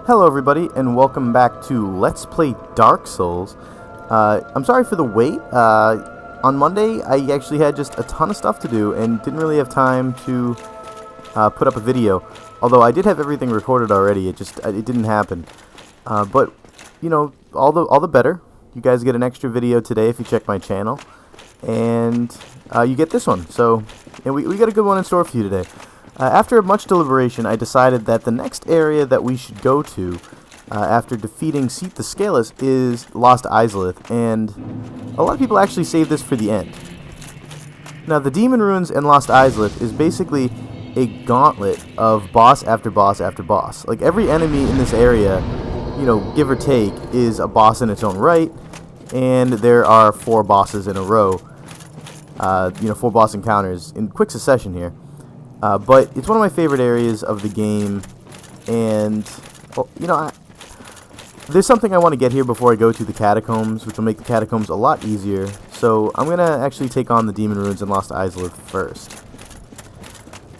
Hello everybody, and welcome back to Let's Play Dark Souls. I'm sorry for the wait. On Monday, I actually had just a ton of stuff to do and didn't really have time to put up a video. Although I did have everything recorded already, it didn't happen. But you know, all the better. You guys get an extra video today if you check my channel, and you get this one. So, and we got a good one in store for you today. After much deliberation, I decided that the next area that we should go to after defeating Ceaseless is Lost Izalith, and a lot of people actually save this for the end. Now, the Demon Ruins and Lost Izalith is basically a gauntlet of boss after boss after boss. Like, every enemy in this area, you know, give or take, is a boss in its own right, and there are 4 bosses in a row, 4 boss encounters in quick succession here. But it's one of my favorite areas of the game, and, well, you know, there's something I want to get here before I go to the catacombs, which will make the catacombs a lot easier. So I'm going to actually take on the Demon Ruins and Lost Izalith first.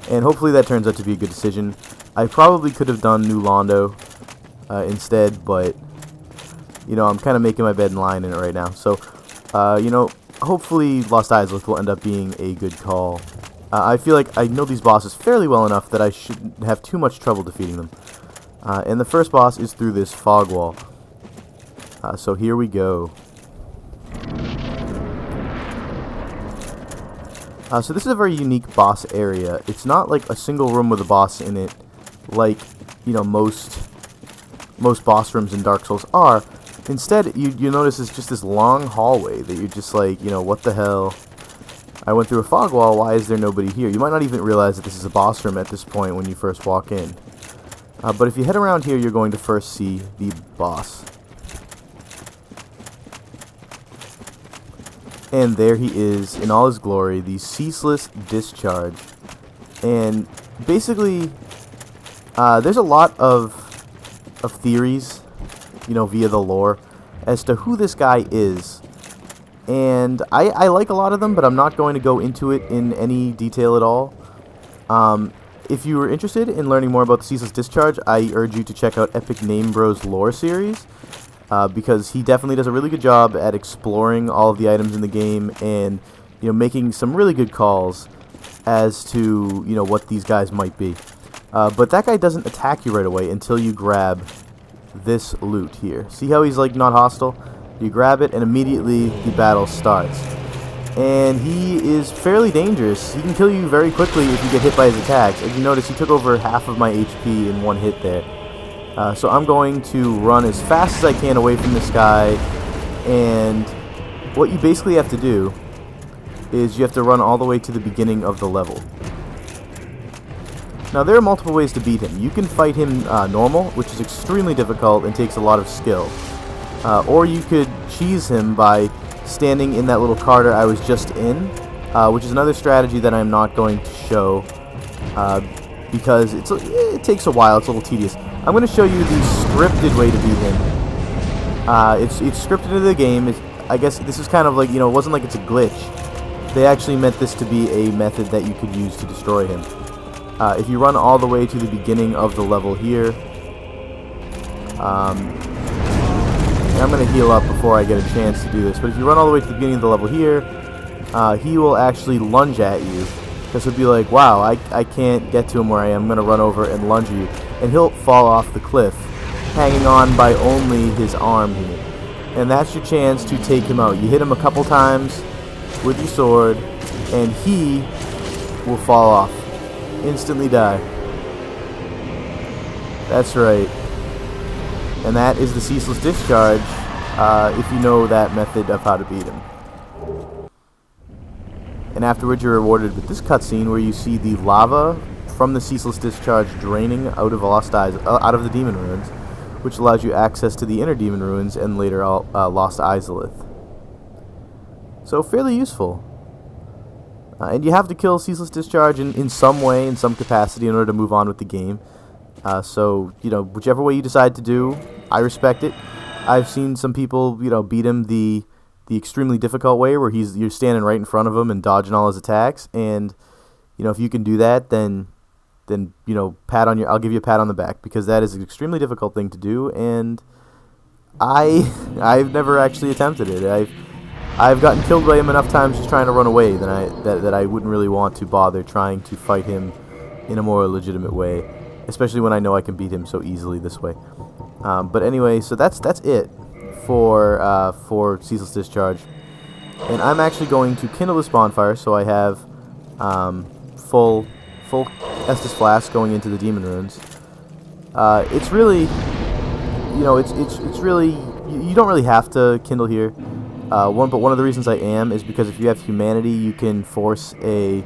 And hopefully that turns out to be a good decision. I probably could have done New Londo instead, but, you know, I'm kind of making my bed and lying in it right now. So, you know, hopefully Lost Izalith will end up being a good call. I feel like I know these bosses fairly well enough that I shouldn't have too much trouble defeating them. And the first boss is through this fog wall. So here we go. So this is a very unique boss area. It's not like a single room with a boss in it, like, you know, most boss rooms in Dark Souls are. Instead, you notice it's just this long hallway that you're just like, you know, what the hell? I went through a fog wall, why is there nobody here? You might not even realize that this is a boss room at this point when you first walk in. But if you head around here, you're going to first see the boss. And there he is, in all his glory, the Ceaseless Discharge. And basically, there's a lot of theories, you know, via the lore, as to who this guy is. And I like a lot of them, but I'm not going to go into it in any detail at all. If you were interested in learning more about the Ceaseless Discharge, I urge you to check out Epic Name Bro's lore series, because he definitely does a really good job at exploring all of the items in the game and, you know, making some really good calls as to, you know, what these guys might be. But that guy doesn't attack you right away until you grab this loot here. See how he's, like, not hostile? You grab it, and immediately the battle starts. And he is fairly dangerous. He can kill you very quickly if you get hit by his attacks. As you notice, he took over half of my HP in one hit there. So I'm going to run as fast as I can away from this guy. And what you basically have to do is you have to run all the way to the beginning of the level. Now, there are multiple ways to beat him. You can fight him normal, which is extremely difficult and takes a lot of skill. Or you could cheese him by standing in that little corridor I was just in, which is another strategy that I'm not going to show, because it takes a while, it's a little tedious. I'm going to show you the scripted way to beat him. It's scripted into the game. I guess this is kind of like, you know, it wasn't like it's a glitch. They actually meant this to be a method that you could use to destroy him. If you run all the way to the beginning of the level here, I'm going to heal up before I get a chance to do this, but if you run all the way to the beginning of the level here, he will actually lunge at you, because he'll be like, wow, I can't get to him where I am, I'm going to run over and lunge at you, and he'll fall off the cliff, hanging on by only his arm here, and that's your chance to take him out. You hit him a couple times with your sword, and he will fall off, instantly die. That's right. And that is the Ceaseless Discharge, if you know that method of how to beat him. And afterwards you're rewarded with this cutscene where you see the lava from the Ceaseless Discharge draining out of the Demon Ruins, which allows you access to the inner Demon Ruins and later Lost Izalith. So fairly useful. And you have to kill Ceaseless Discharge in some way, in some capacity, in order to move on with the game. So, you know, whichever way you decide to do, I respect it. I've seen some people, you know, beat him the extremely difficult way, where you're standing right in front of him and dodging all his attacks. And, you know, if you can do that, then then I'll give you a pat on the back, because that is an extremely difficult thing to do, and I've never actually attempted it. I've gotten killed by him enough times just trying to run away that I wouldn't really want to bother trying to fight him in a more legitimate way, especially when I know I can beat him so easily this way. But anyway, so that's it for Ceaseless Discharge, and I'm actually going to kindle this bonfire, so I have full Estus Flask going into the Demon Runes. It's really, it's really, you don't really have to kindle here. But one of the reasons I am is because if you have humanity, you can force a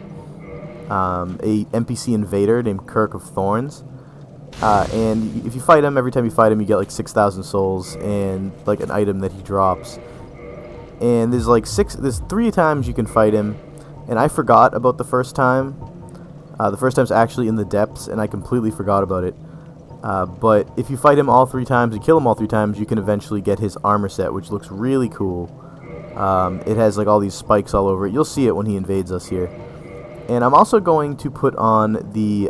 NPC invader named Kirk of Thorns. And if you fight him, every time you fight him, you get like 6,000 souls and like an item that he drops. And there's 3 times you can fight him, and I forgot about the first time. The first time's actually in the depths, and I completely forgot about it. But if you fight him all 3 times and kill him all 3 times, you can eventually get his armor set, which looks really cool. It has like all these spikes all over it. You'll see it when he invades us here. And I'm also going to put on the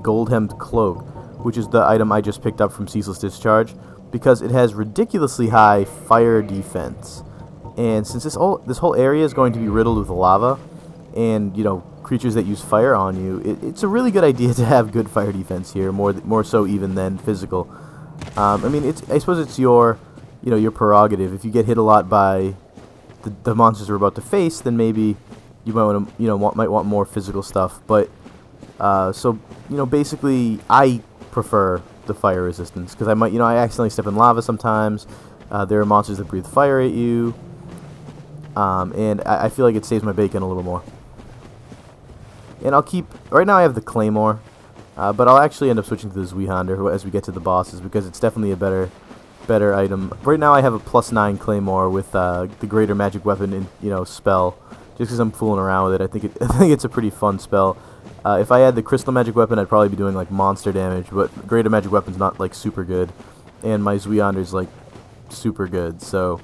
gold-hemmed cloak, which is the item I just picked up from Ceaseless Discharge, because it has ridiculously high fire defense. And since this whole area is going to be riddled with lava, and creatures that use fire on you, it's a really good idea to have good fire defense here, more so even than physical. I mean, I suppose it's your prerogative. If you get hit a lot by the monsters we're about to face, then maybe you might want to might want more physical stuff. But so basically, I prefer the fire resistance, because I accidentally step in lava sometimes. There are monsters that breathe fire at you, and I feel like it saves my bacon a little more. And right now I have the Claymore, but I'll actually end up switching to the Zweihander as we get to the bosses, because it's definitely a better item. Right now I have a +9 Claymore with the Greater Magic Weapon spell, just because I'm fooling around with it. I think it's a pretty fun spell. If I had the Crystal Magic Weapon, I'd probably be doing like monster damage, but Greater Magic Weapon's not like super good, and my Zweihander's like super good, so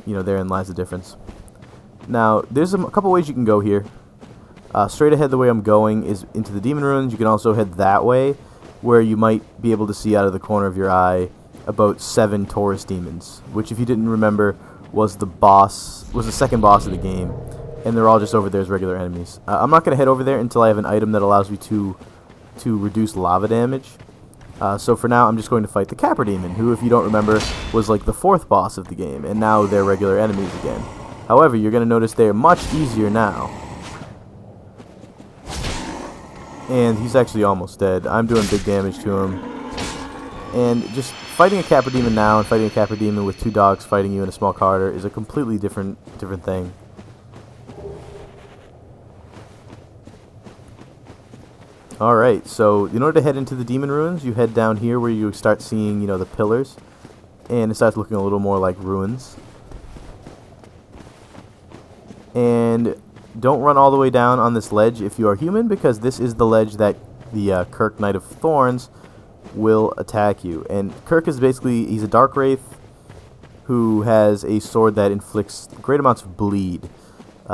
therein lies the difference. Now there's a couple ways you can go here. Straight ahead, the way I'm going is into the Demon Ruins. You can also head that way, where you might be able to see out of the corner of your eye about 7 Taurus demons, which, if you didn't remember, was the second boss of the game, and they're all just over there as regular enemies. I'm not going to head over there until I have an item that allows me to reduce lava damage. So for now, I'm just going to fight the Capra Demon, who, if you don't remember, was like the 4th boss of the game, and now they're regular enemies again. However, you're going to notice they're much easier now. And he's actually almost dead. I'm doing big damage to him. And just fighting a Capra Demon now and fighting a Capra Demon with 2 dogs fighting you in a small corridor is a completely different thing. Alright, so in order to head into the Demon Ruins, you head down here where you start seeing, the pillars. And it starts looking a little more like ruins. And don't run all the way down on this ledge if you are human, because this is the ledge that the Kirk Knight of Thorns will attack you. And Kirk is he's a Dark Wraith who has a sword that inflicts great amounts of bleed.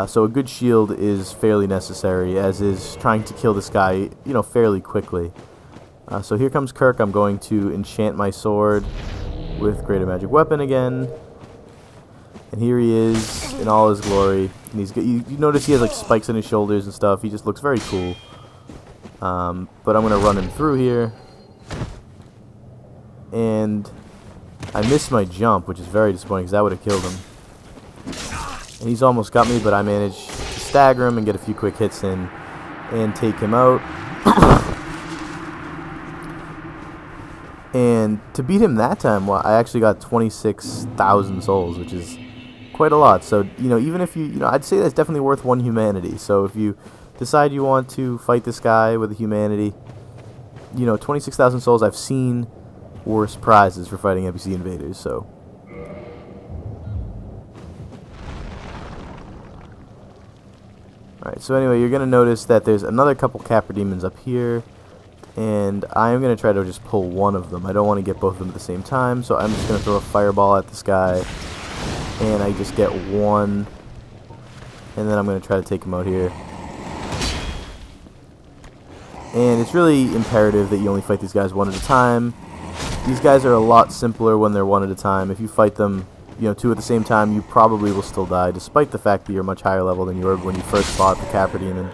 So a good shield is fairly necessary, as is trying to kill this guy, fairly quickly. So here comes Kirk. I'm going to enchant my sword with Greater Magic Weapon again. And here he is in all his glory. And you notice he has like spikes on his shoulders and stuff. He just looks very cool. But I'm going to run him through here. And I missed my jump, which is very disappointing, because that would have killed him. And he's almost got me, but I managed to stagger him and get a few quick hits in and take him out. And to beat him that time, well, I actually got 26,000 souls, which is quite a lot. So, even if I'd say that's definitely worth 1 humanity. So if you decide you want to fight this guy with a humanity, 26,000 souls, I've seen worse prizes for fighting NPC invaders, so. Alright, so anyway, you're going to notice that there's another couple Capra Demons up here, and I'm going to try to just pull one of them. I don't want to get both of them at the same time, so I'm just going to throw a fireball at this guy, and I just get one, and then I'm going to try to take him out here. and it's really imperative that you only fight these guys one at a time. These guys are a lot simpler when they're one at a time. If you fight them, you know, two at the same time, you probably will still die, despite the fact that you're much higher level than you were when you first fought the Capra Demon.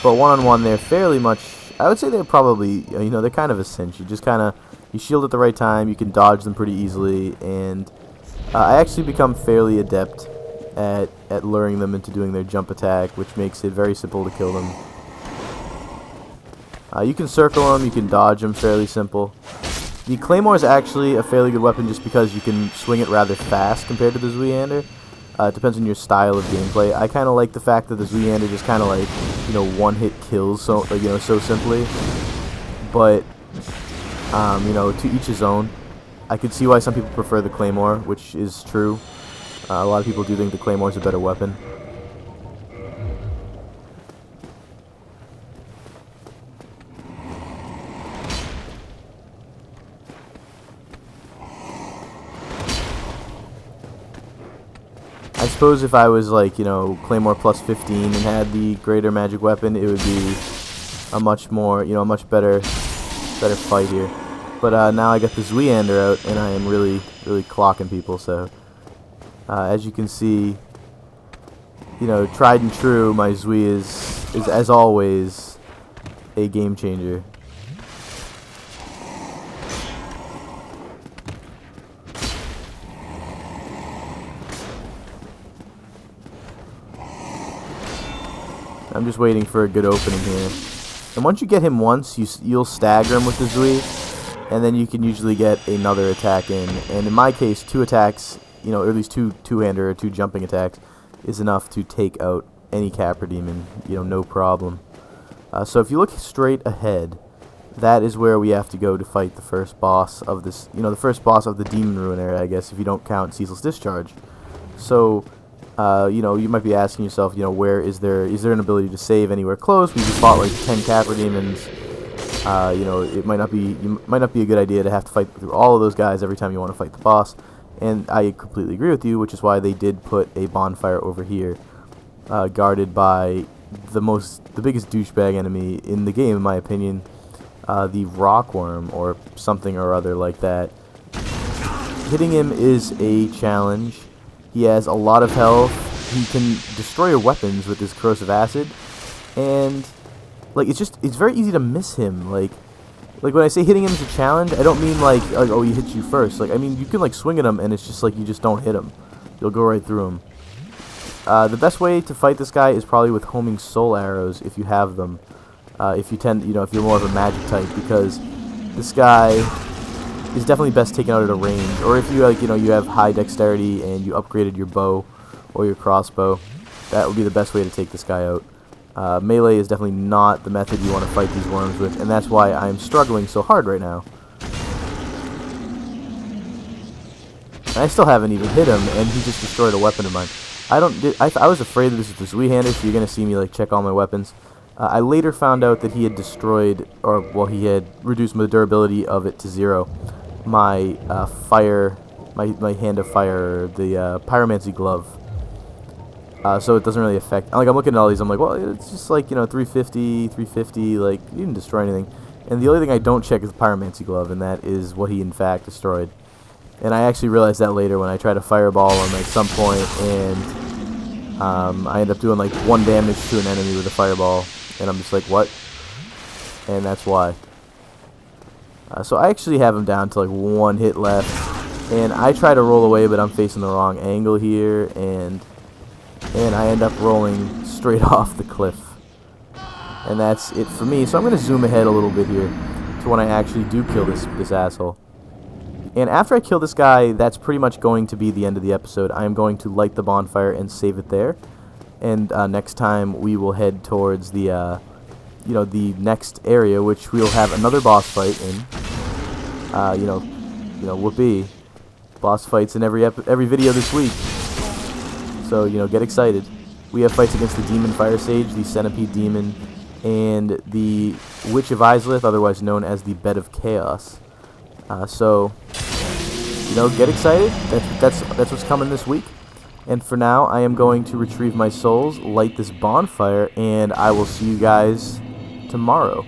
But one-on-one, they're fairly much, I would say they're probably, you know, they're kind of a cinch. You just kind of, you shield at the right time, you can dodge them pretty easily, and I actually become fairly adept at luring them into doing their jump attack, which makes it very simple to kill them. You can circle them, you can dodge them, fairly simple. The Claymore is actually a fairly good weapon just because you can swing it rather fast compared to the Zweander. It depends on your style of gameplay. I kind of like the fact that the Zweander just kind of like, you know, one-hit kills so, you know, so simply. But, you know, to each his own. I could see why some people prefer the Claymore, which is true. A lot of people do think the Claymore is a better weapon. I suppose if I was like, you know, Claymore plus 15 and had the greater magic weapon, it would be a much more, you know, a much better fight here. But now I got the Zweander out, and I am really clocking people. So as you can see, you know, tried and true, my Zwe is as always a game changer. I'm just waiting for a good opening here. And once you get him once, you'll stagger him with the Zwe, and then you can usually get another attack in. And in my case, 2 attacks, you know, or at least two-hander or 2 jumping attacks, is enough to take out any Capra Demon, you know, no problem. So if you look straight ahead, that is where we have to go to fight the first boss of this, you know, the first boss of the Demon Ruin area, I guess, if you don't count Ceaseless Discharge. So you know, you might be asking yourself, you know, where is there an ability to save anywhere close? We just fought like 10 Capra Demons. You know, it might not be a good idea to have to fight through all of those guys every time you want to fight the boss. And I completely agree with you, which is why they did put a bonfire over here, guarded by the biggest douchebag enemy in the game, in my opinion, the Rockworm or something or other like that. Hitting him is a challenge. He has a lot of health. He can destroy your weapons with his corrosive acid, and like it's very easy to miss him. Like when I say hitting him is a challenge, I don't mean like oh, he hits you first. Like, I mean, you can like swing at him, and it's just like you just don't hit him. You'll go right through him. The best way to fight this guy is probably with homing soul arrows if you have them. If you tend, you know, if you're more of a magic type, because this guy is definitely best taken out at a range, or if you like, you know, you have high dexterity and you upgraded your bow or your crossbow, that would be the best way to take this guy out. Melee is definitely not the method you want to fight these worms with, and that's why I'm struggling so hard right now. And I still haven't even hit him, and he just destroyed a weapon of mine. I was afraid that this was the Zweander, so you're gonna see me like check all my weapons. I later found out that he had destroyed, or well, he had reduced the durability of it to 0. My fire, my hand of fire, the pyromancy glove. So it doesn't really affect. Like, I'm looking at all these, I'm like, well, it's just like, you know, 350, like, you didn't destroy anything. And the only thing I don't check is the pyromancy glove, and that is what he in fact destroyed. And I actually realized that later when I tried to fireball him at some point, and I end up doing like 1 damage to an enemy with a fireball, and I'm just like, what? And that's why. So I actually have him down to like 1 hit left, and I try to roll away, but I'm facing the wrong angle here, and I end up rolling straight off the cliff. And that's it for me. So I'm going to zoom ahead a little bit here to when I actually do kill this asshole. And after I kill this guy, that's pretty much going to be the end of the episode. I am going to light the bonfire and save it there. And next time we will head towards the you know, the next area, which we'll have another boss fight in. You know, whoopee, boss fights in every video this week. So, you know, get excited. We have fights against the Demon Fire Sage, the Centipede Demon, and the Witch of Izalith, otherwise known as the Bed of Chaos. So, you know, get excited. That's what's coming this week. And for now, I am going to retrieve my souls, light this bonfire, and I will see you guys tomorrow.